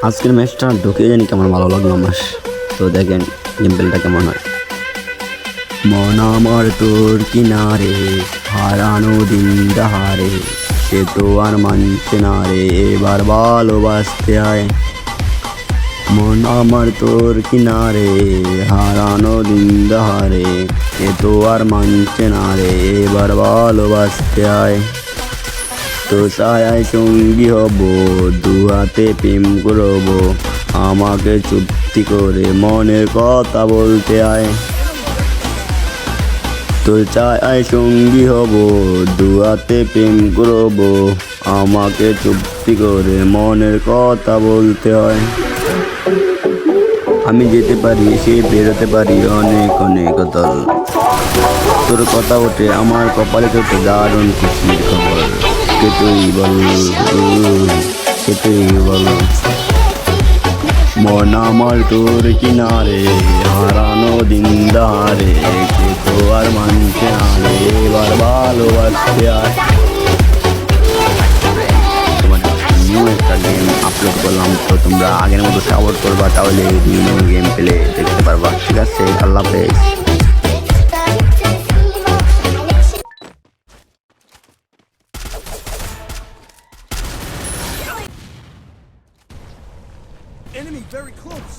আজকের ম্যাচটা ঢুকে জানি কেমন ভালো লাগলো আমার। তো দেখেন গেমপ্লেটা কেমন হয়। মন আমার তোর কিনারে, হারানো দিন দাহারে, সে তো আর মানছে না রে, এবার ভালোবাসতে হয়। মন আমার তোর কিনারে, হারানো দিন দাহারে, সে তো আর মানছে না রে, এবার ভালোবাসতে হয়। তো ছায়ায় সঙ্গী হব, দু হাতে প্রেম করব, আমাকে চুক্তি করে মনের কথা বলতে আয়। তো ছায়ায় সঙ্গী হব, দু হাতে প্রেম করব, আমাকে চুক্তি করে মনের কথা বলতে হয়। আমি যেতে পারি, সে বেরোতে পারি অনেক অনেক দল, তোর কথা ওঠে আমার কপালে চোখে দারুণ খুশির খবর। কে তুই বল, কে তুই বল। মন আমার তোর কিনারে, হারানো দিন দাহারে, কে তো আর মানছে না রে, এবার ভালোবাসতে আয়। নিউ একটা গেম আপলোড করলাম, তো তোমরা আগের মতো সাপোর্ট করবা, তাহলে নিউ গেম প্লে দেখতে পারবা। ঠিক আছে, আল্লাহ হাফেজ। Enemy very close.